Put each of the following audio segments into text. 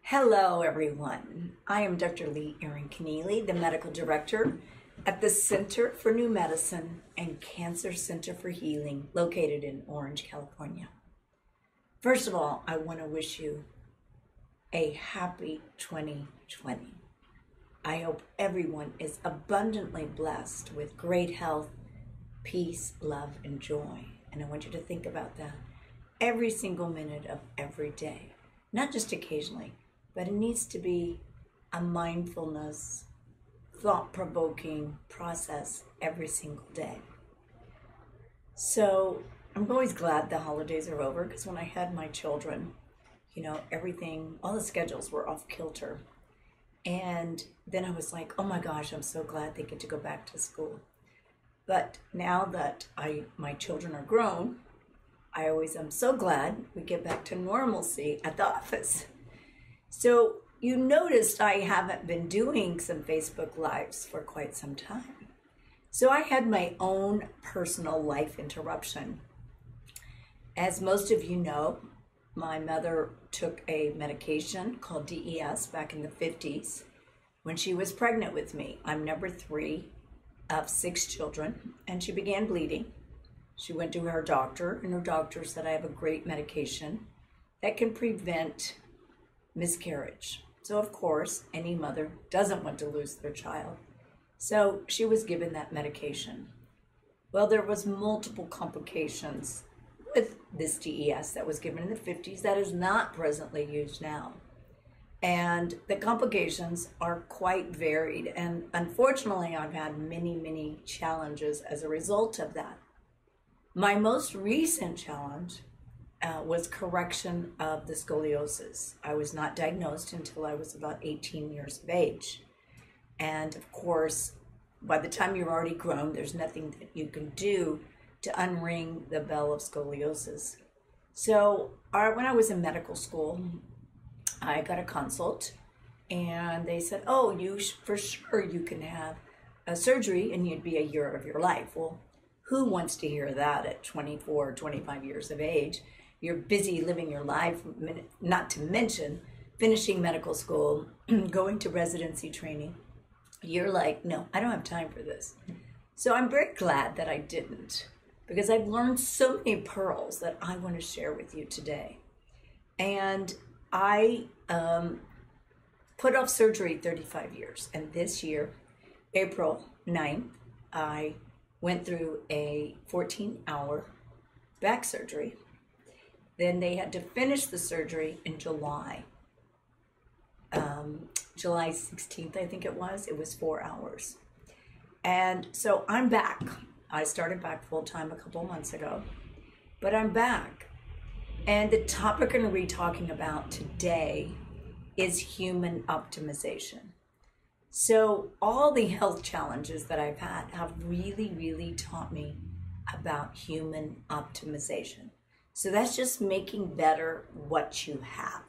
Hello, everyone. I am Dr. Leigh Erin Connealy, the Medical Director at the Center for New Medicine and Cancer Center for Healing, located in Orange, California. First of all, I want to wish you a happy 2020. I hope everyone is abundantly blessed with great health, peace, love, and joy. And I want you to think about that every single minute of every day, not just occasionally. But it needs to be a mindfulness, thought-provoking process every single day. So I'm always glad the holidays are over, because when I had my children, everything, all the schedules were off kilter. And then I was like, oh my gosh, I'm so glad they get to go back to school. But now that my children are grown, I always am so glad we get back to normalcy at the office. So you noticed I haven't been doing some Facebook Lives for quite some time. So I had my own personal life interruption. As most of you know, my mother took a medication called DES back in the 50s when she was pregnant with me. I'm number 3 of 6 children, and she began bleeding. She went to her doctor, and her doctor said, I have a great medication that can prevent miscarriage. So of course, any mother doesn't want to lose their child. So she was given that medication. Well, there was multiple complications with this DES that was given in the 50s that is not presently used now. And the complications are quite varied. And unfortunately, I've had many challenges as a result of that. My most recent challenge was correction of the scoliosis. I was not diagnosed until I was about 18 years of age. And of course, by the time you're already grown, there's nothing that you can do to unring the bell of scoliosis. So when I was in medical school, I got a consult, and they said, oh, for sure you can have a surgery and you'd be a year of your life. Well, who wants to hear that at 24, 25 years of age? You're busy living your life, not to mention finishing medical school, going to residency training. You're like, no, I don't have time for this. So I'm very glad that I didn't, because I've learned so many pearls that I want to share with you today. And I put off surgery 35 years. And this year, April 9th, I went through a 14-hour back surgery. Then they had to finish the surgery in July. July 16th, I think it was. It was 4 hours. And so I'm back. I started back full-time a couple months ago, but I'm back. And the topic I'm going to be talking about today is human optimization. So all the health challenges that I've had have really taught me about human optimization. So that's just making better what you have.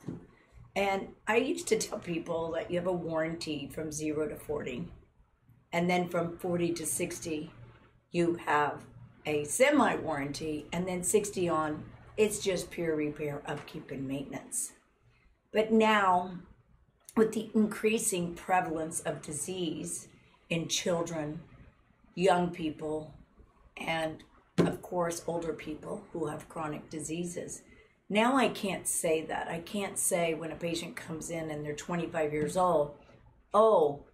And I used to tell people that you have a warranty from 0 to 40. And then from 40 to 60, you have a semi-warranty. And then 60 on, it's just pure repair, upkeep, and maintenance. But now, with the increasing prevalence of disease in children, young people, and of course, older people who have chronic diseases. Now I can't say that. I can't say when a patient comes in and they're 25 years old, oh,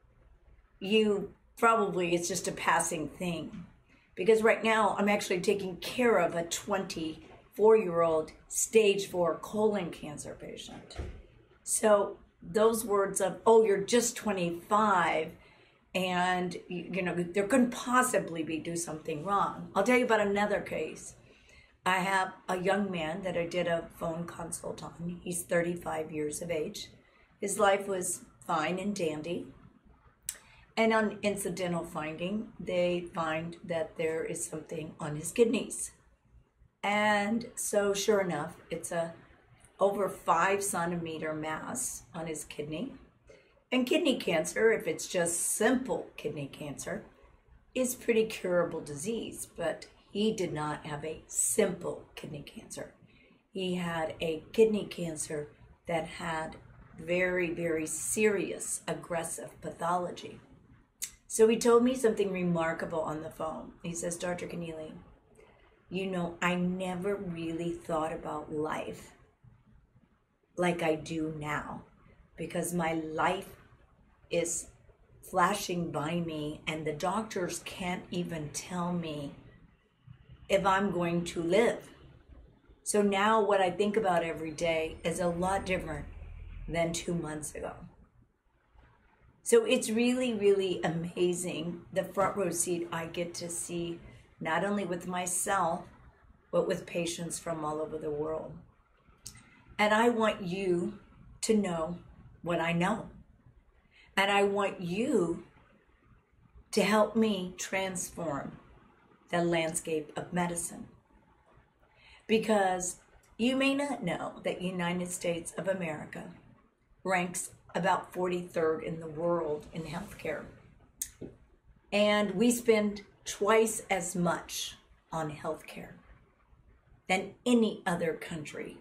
it's just a passing thing. Because right now I'm actually taking care of a 24-year-old stage 4 colon cancer patient. So those words of, oh, you're just 25, and there couldn't possibly do something wrong. I'll tell you about another case. I have a young man that I did a phone consult on. He's 35 years of age. His life was fine and dandy. And on incidental finding, they find that there is something on his kidneys. And so sure enough, it's a over 5 centimeter mass on his kidney. And kidney cancer, if it's just simple kidney cancer, is pretty curable disease, but he did not have a simple kidney cancer. He had a kidney cancer that had very, very serious, aggressive pathology. So he told me something remarkable on the phone. He says, Dr. Connealy, you know, I never really thought about life like I do now, because my life is flashing by me and the doctors can't even tell me if I'm going to live. So now what I think about every day is a lot different than 2 months ago. So it's really, really amazing, the front row seat I get to see, not only with myself, but with patients from all over the world. And I want you to know what I know. And I want you to help me transform the landscape of medicine. Because you may not know that United States of America ranks about 43rd in the world in healthcare. And we spend twice as much on healthcare than any other country.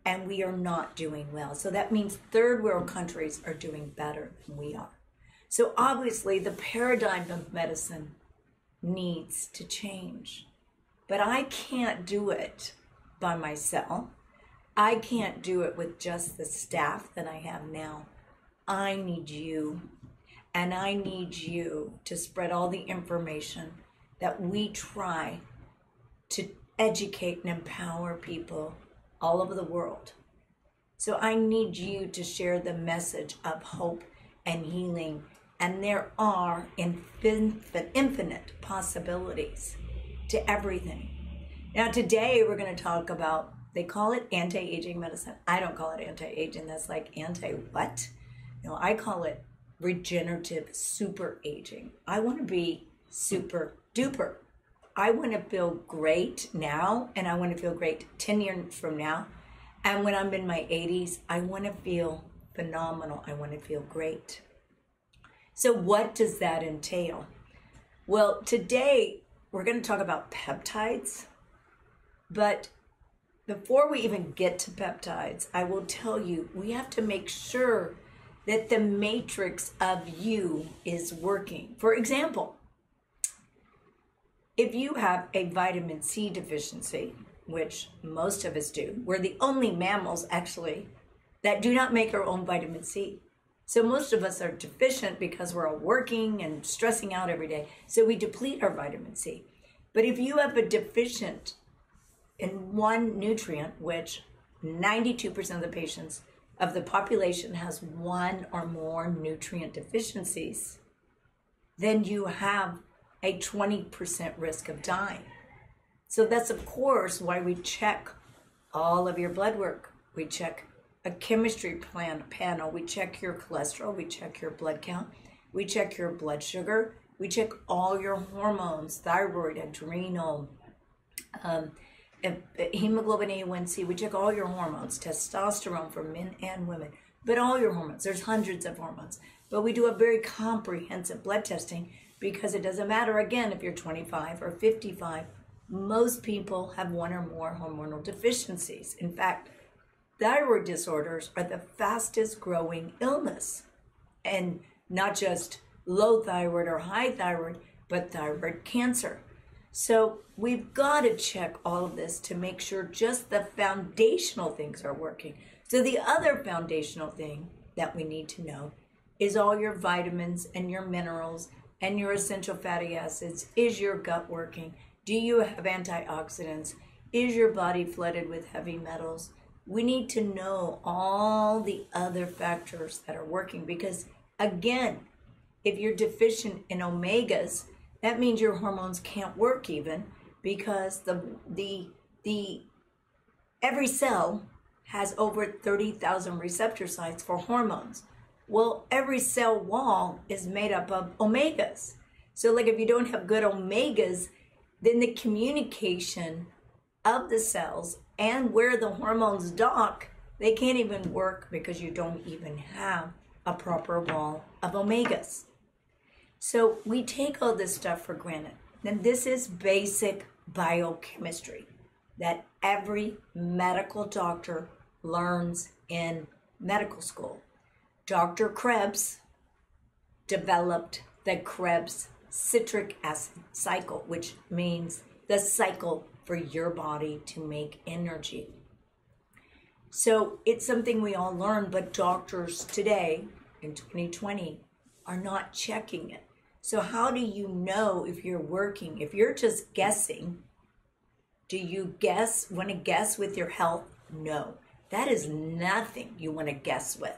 And we are not doing well. So that means third world countries are doing better than we are. So obviously the paradigm of medicine needs to change. But I can't do it by myself. I can't do it with just the staff that I have now. I need you, and I need you to spread all the information that we try to educate and empower people all over the world. So I need you to share the message of hope and healing, and there are infinite possibilities to everything. Now today we're going to talk about, they call it anti-aging medicine. I don't call it anti-aging. That's like anti-what? No, I call it regenerative super aging. I want to be super duper. I want to feel great now, and I want to feel great 10 years from now. And when I'm in my 80s, I want to feel phenomenal. I want to feel great. So what does that entail? Well, today we're going to talk about peptides. But before we even get to peptides, I will tell you, we have to make sure that the matrix of you is working. For example, if you have a vitamin C deficiency, which most of us do, we're the only mammals actually that do not make our own vitamin C. So most of us are deficient because we're all working and stressing out every day. So we deplete our vitamin C. But if you have a deficient in one nutrient, which 92% of the patients of the population has one or more nutrient deficiencies, then you have a 20% risk of dying. So that's of course why we check all of your blood work. We check a chemistry panel, we check your cholesterol, we check your blood count, we check your blood sugar, we check all your hormones, thyroid, adrenal, hemoglobin A1C, we check all your hormones, testosterone for men and women, but all your hormones. There's hundreds of hormones, but we do a very comprehensive blood testing because it doesn't matter, again, if you're 25 or 55, most people have one or more hormonal deficiencies. In fact, thyroid disorders are the fastest growing illness, and not just low thyroid or high thyroid, but thyroid cancer. So we've got to check all of this to make sure just the foundational things are working. So the other foundational thing that we need to know is all your vitamins and your minerals and your essential fatty acids. Is your gut working? Do you have antioxidants? Is your body flooded with heavy metals? We need to know all the other factors that are working because, again, if you're deficient in omegas, that means your hormones can't work even because every cell has over 30,000 receptor sites for hormones. Well, every cell wall is made up of omegas. So like if you don't have good omegas, then the communication of the cells and where the hormones dock, they can't even work because you don't even have a proper wall of omegas. So we take all this stuff for granted. And this is basic biochemistry that every medical doctor learns in medical school. Dr. Krebs developed the Krebs citric acid cycle, which means the cycle for your body to make energy. So it's something we all learn, but doctors today in 2020 are not checking it. So how do you know if you're working? If you're just guessing, do you want to guess with your health? No, that is nothing you want to guess with,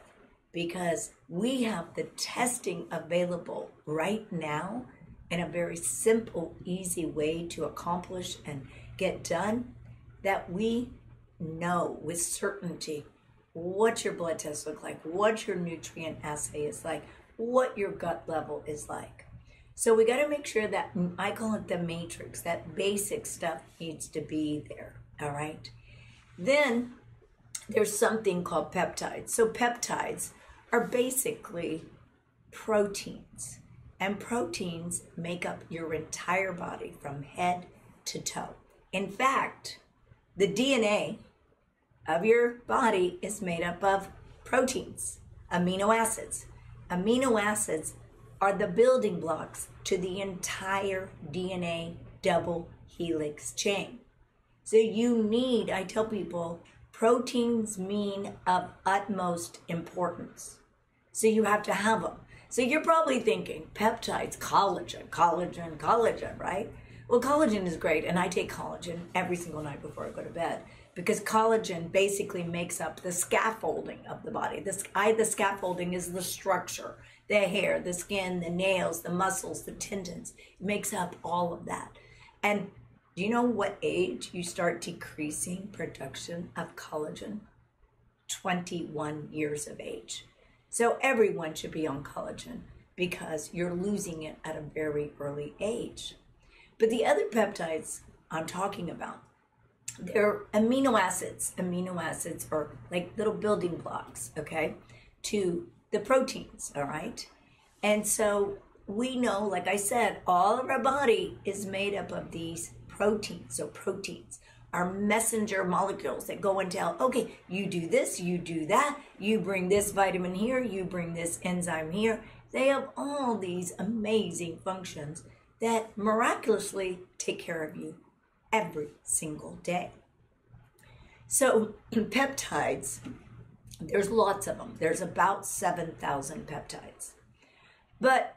because we have the testing available right now in a very simple, easy way to accomplish and get done, that we know with certainty what your blood tests look like, what your nutrient assay is like, what your gut level is like. So we got to make sure that, I call it the matrix, that basic stuff needs to be there, all right? Then there's something called peptides. So peptides are basically proteins, and proteins make up your entire body from head to toe. In fact, the DNA of your body is made up of proteins, amino acids. Amino acids are the building blocks to the entire DNA double helix chain. So you need, I tell people, proteins mean of utmost importance. So you have to have them. So you're probably thinking, peptides, collagen, right? Well, collagen is great, and I take collagen every single night before I go to bed, because collagen basically makes up the scaffolding of the body. The scaffolding is the structure, the hair, the skin, the nails, the muscles, the tendons. It makes up all of that. And do you know what age you start decreasing production of collagen? 21 years of age. So everyone should be on collagen, because you're losing it at a very early age. But the other peptides I'm talking about, they're amino acids. Amino acids are like little building blocks, okay, to the proteins, all right? And so we know, like I said, all of our body is made up of these proteins. So proteins are messenger molecules that go and tell, okay, you do this, you do that, you bring this vitamin here, you bring this enzyme here. They have all these amazing functions that miraculously take care of you every single day. So peptides, there's lots of them. There's about 7,000 peptides. But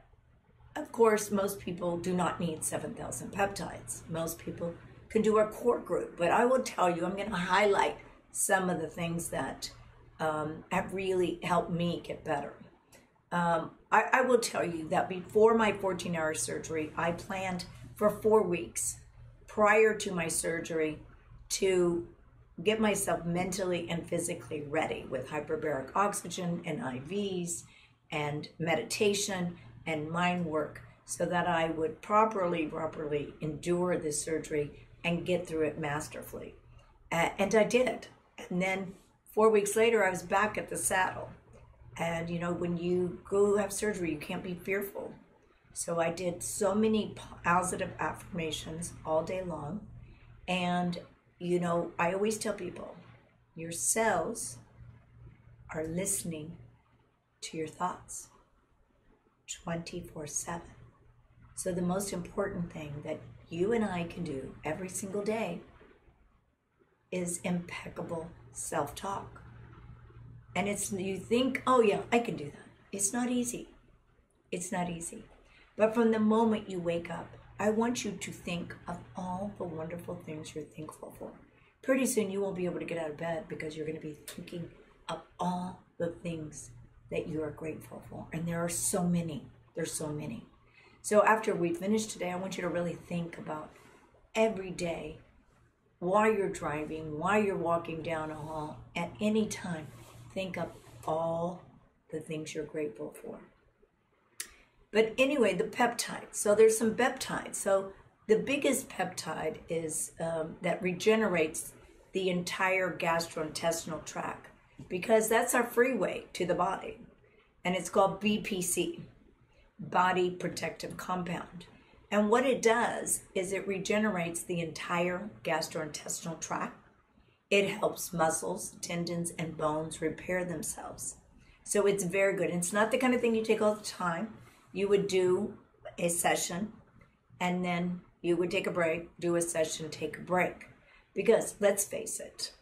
of course, most people do not need 7,000 peptides. Most people can do a core group. But I will tell you, I'm going to highlight some of the things that have really helped me get better. I will tell you that before my 14-hour surgery, I planned for 4 weeks prior to my surgery to get myself mentally and physically ready with hyperbaric oxygen and IVs and meditation and mind work, so that I would properly endure this surgery and get through it masterfully. And I did. And then 4 weeks later, I was back at the saddle. And you know, when you go have surgery, you can't be fearful. So I did so many positive affirmations all day long. And you know, I always tell people, your cells are listening to your thoughts 24/7. So the most important thing that you and I can do every single day is impeccable self-talk. And you think, oh yeah, I can do that. It's not easy. It's not easy. But from the moment you wake up, I want you to think of all the wonderful things you're thankful for. Pretty soon you won't be able to get out of bed, because you're going to be thinking of all the things that you are grateful for. And there are so many. There's so many. So after we finish today, I want you to really think about every day, while you're driving, while you're walking down a hall, at any time, think of all the things you're grateful for. But anyway, the peptides. So there's some peptides. So the biggest peptide is that regenerates the entire gastrointestinal tract, because that's our freeway to the body. And it's called BPC, Body Protective Compound. And what it does is it regenerates the entire gastrointestinal tract. It helps muscles, tendons, and bones repair themselves. So it's very good. It's not the kind of thing you take all the time. You would do a session, and then you would take a break, do a session, take a break. Because let's face it,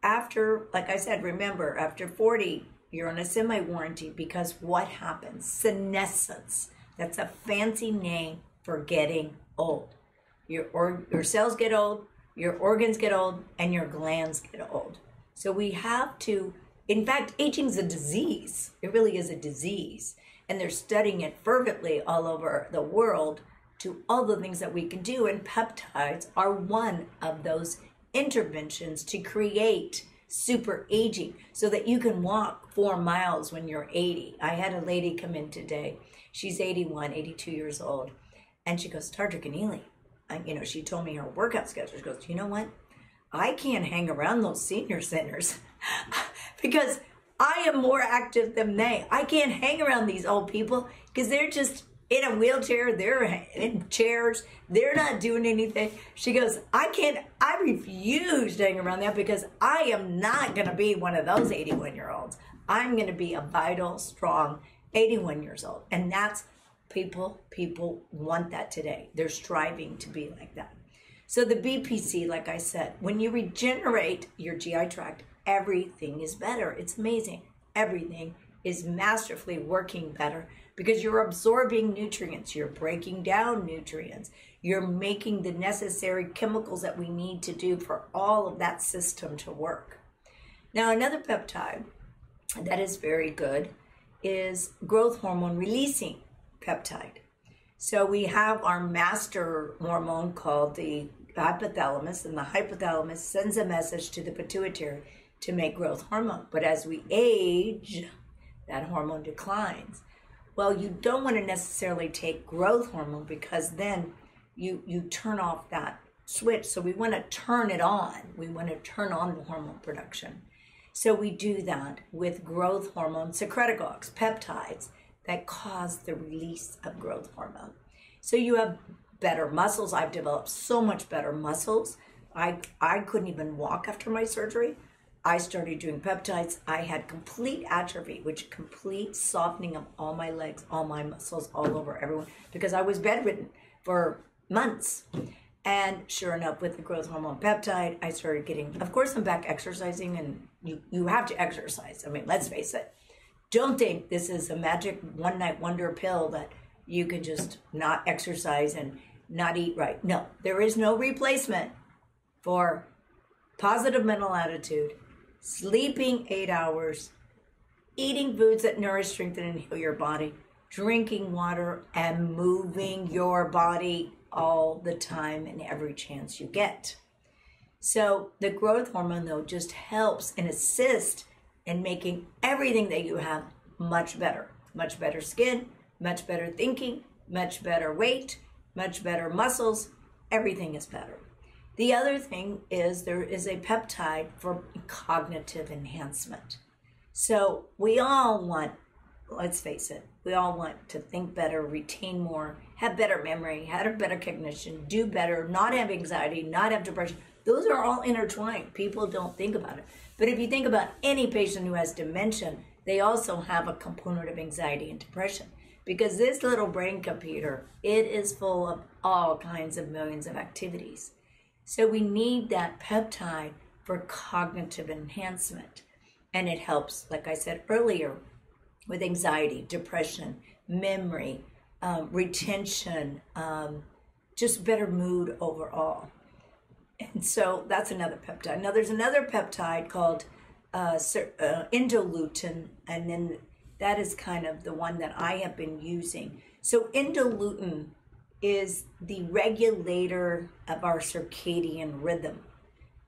after, like I said, remember, after 40, you're on a semi-warranty, because what happens? Senescence. That's a fancy name for getting old. Your cells get old, your organs get old, and your glands get old. So we have to, in fact, aging is a disease. It really is a disease. And they're studying it fervently all over the world to all the things that we can do. And peptides are one of those interventions to create super aging so that you can walk 4 miles when you're 80. I had a lady come in today. She's 81, 82 years old. And she goes, Dr. Connealy, she told me her workout schedule. She goes, you know what? I can't hang around those senior centers because I am more active than they. I can't hang around these old people because they're just in a wheelchair, they're in chairs, they're not doing anything. She goes, I refuse to hang around that because I am not going to be one of those 81-year-olds. I'm going to be a vital, strong 81 years old. And that's people want that today. They're striving to be like that. So the BPC, like I said, when you regenerate your GI tract, everything is better. It's amazing. Everything is masterfully working better because you're absorbing nutrients, you're breaking down nutrients, you're making the necessary chemicals that we need to do for all of that system to work. Now, another peptide that is very good is growth hormone releasing peptide. So we have our master hormone called the hypothalamus, and the hypothalamus sends a message to the pituitary to make growth hormone. But as we age, that hormone declines. Well, you don't want to necessarily take growth hormone because then you turn off that switch. So we want to turn it on. We want to turn on the hormone production. So we do that with growth hormone secretagogues, peptides that cause the release of growth hormone. So you have better muscles. I've developed so much better muscles. I couldn't even walk after my surgery. I started doing peptides. I had complete atrophy, which complete softening of all my legs, all my muscles, all over everyone, because I was bedridden for months. And sure enough, with the growth hormone peptide, I started getting, of course, I'm back exercising, and you have to exercise. I mean, let's face it. Don't think this is a magic one-night wonder pill that you can just not exercise and not eat right. No, there is no replacement for positive mental attitude, sleeping 8 hours, eating foods that nourish, strengthen, and heal your body, drinking water, and moving your body all the time and every chance you get. So the growth hormone, though, just helps and assists in making everything that you have much better. Much better skin, much better thinking, much better weight, much better muscles. Everything is better. The other thing is there is a peptide for cognitive enhancement. So we all want, let's face it, we all want to think better, retain more, have better memory, have better cognition, do better, not have anxiety, not have depression. Those are all intertwined. People don't think about it. But if you think about any patient who has dementia, they also have a component of anxiety and depression. Because this little brain computer, it is full of all kinds of millions of activities. So we need that peptide for cognitive enhancement. And it helps, like I said earlier, with anxiety, depression, memory, retention, just better mood overall. And so that's another peptide. Now there's another peptide called indolutin, and then that is kind of the one that I have been using. So indolutin is the regulator of our circadian rhythm.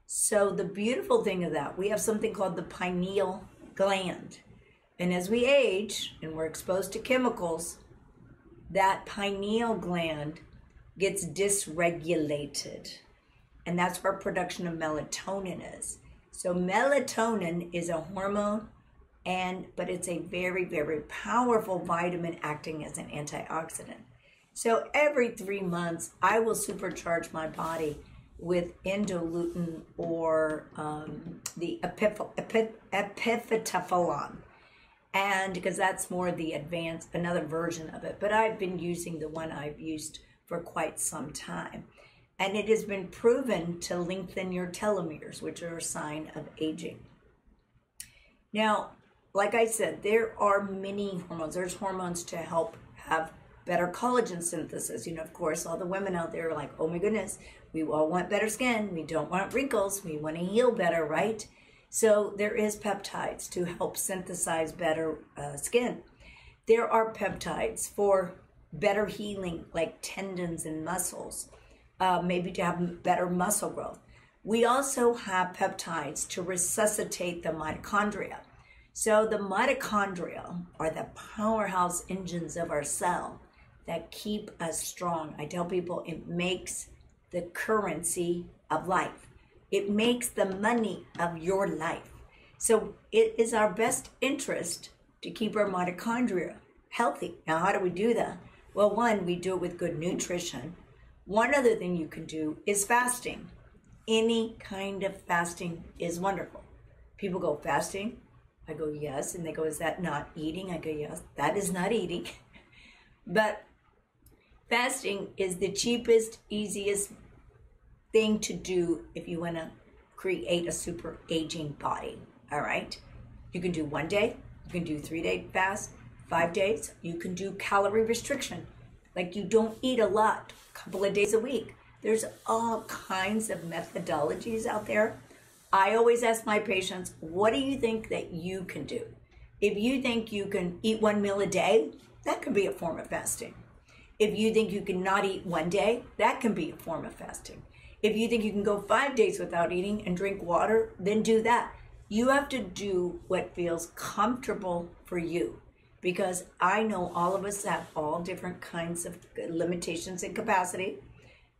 So the beautiful thing of that, we have something called the pineal gland. And as we age and we're exposed to chemicals, that pineal gland gets dysregulated. And that's where production of melatonin is. So melatonin is a hormone, but it's a very, very powerful vitamin acting as an antioxidant. So every 3 months, I will supercharge my body with endogluten or the epiphytophalon. And because that's more the advanced, another version of it. But I've been using the one I've used for quite some time. And it has been proven to lengthen your telomeres, which are a sign of aging. Now, like I said, there are many hormones. There's hormones to help have better collagen synthesis. You know, of course, all the women out there are like, oh my goodness, we all want better skin. We don't want wrinkles. We want to heal better, right? So there is peptides to help synthesize better skin. There are peptides for better healing, like tendons and muscles, maybe to have better muscle growth. We also have peptides to resuscitate the mitochondria. So the mitochondria are the powerhouse engines of our cell that keep us strong. I tell people it makes the currency of life. It makes the money of your life. So it is our best interest to keep our mitochondria healthy. Now, how do we do that? Well, one, we do it with good nutrition. One other thing you can do is fasting. Any kind of fasting is wonderful. People go, fasting? I go, yes. And they go, is that not eating? I go, yes, that is not eating. But fasting is the cheapest, easiest thing to do if you want to create a super aging body. All right, you can do 1 day, you can do 3-day fast, 5 days. You can do calorie restriction, like you don't eat a lot, a couple of days a week. There's all kinds of methodologies out there. I always ask my patients, what do you think that you can do? If you think you can eat 1 meal a day, that could be a form of fasting. If you think you can not eat 1 day, that can be a form of fasting. If you think you can go 5 days without eating and drink water, then do that. You have to do what feels comfortable for you, because I know all of us have all different kinds of limitations and capacity.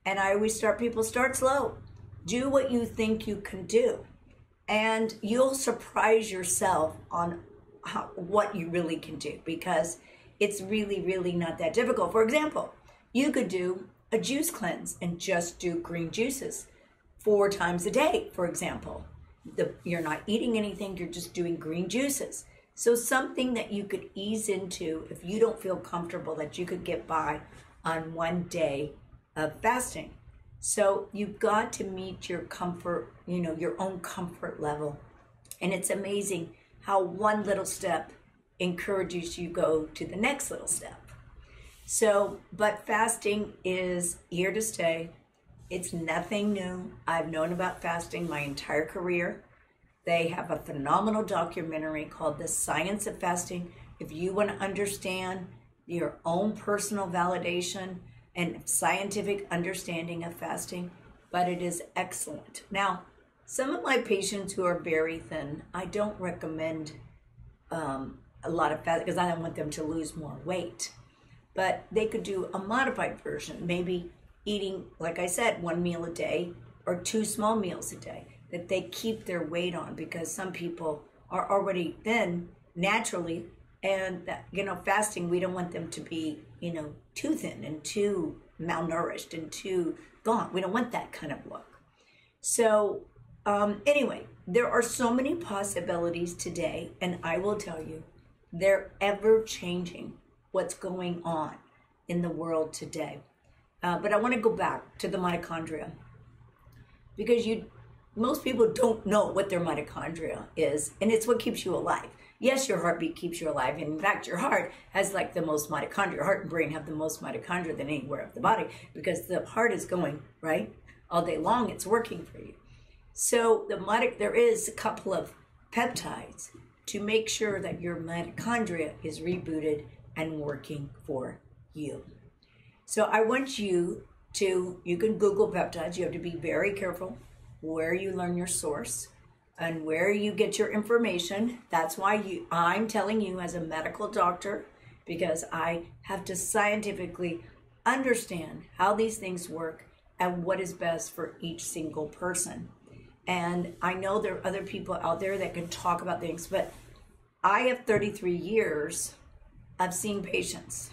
And I always people start slow. Do what you think you can do. And you'll surprise yourself on what you really can do, because it's really, really not that difficult. For example, you could do a juice cleanse and just do green juices 4 times a day, for example. You're not eating anything, you're just doing green juices. So something that you could ease into if you don't feel comfortable, that you could get by on 1 day of fasting. So you've got to meet your comfort, your own comfort level. And it's amazing how one little step encourages you go to the next little step. So, but fasting is here to stay. It's nothing new. I've known about fasting my entire career. They have a phenomenal documentary called The Science of Fasting. If you want to understand your own personal validation and scientific understanding of fasting, but it is excellent. Now, some of my patients who are very thin, I don't recommend a lot of fast, because I don't want them to lose more weight. But they could do a modified version, maybe eating, like I said, 1 meal a day or 2 small meals a day, that they keep their weight on, because some people are already thin naturally. And that, fasting, we don't want them to be, too thin and too malnourished and too gaunt. We don't want that kind of look. So anyway, there are so many possibilities today, and I will tell you, they're ever changing what's going on in the world today. But I want to go back to the mitochondria, because most people don't know what their mitochondria is, and it's what keeps you alive. Yes, your heartbeat keeps you alive. And in fact, your heart has like the most mitochondria. Your heart and brain have the most mitochondria than anywhere of the body, because the heart is going, right? All day long, it's working for you. So there is a couple of peptides to make sure that your mitochondria is rebooted and working for you. So I want you can Google peptides. You have to be very careful where you learn your source and where you get your information. That's why I'm telling you as a medical doctor, because I have to scientifically understand how these things work and what is best for each single person. And I know there are other people out there that can talk about things, but I have 33 years of seeing patients.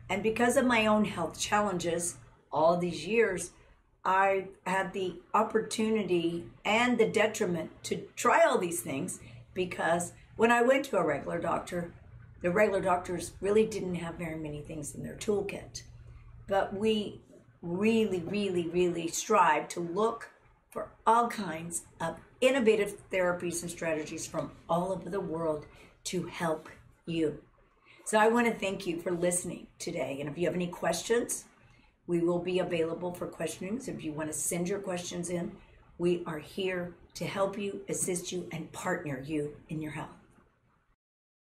And because of my own health challenges all these years, I had the opportunity and the detriment to try all these things, because when I went to a regular doctor, the regular doctors really didn't have very many things in their toolkit. But we really, really, really strive to look for all kinds of innovative therapies and strategies from all over the world to help you. So I want to thank you for listening today. And if you have any questions, we will be available for questionings. If you want to send your questions in, we are here to help you, assist you, and partner you in your health.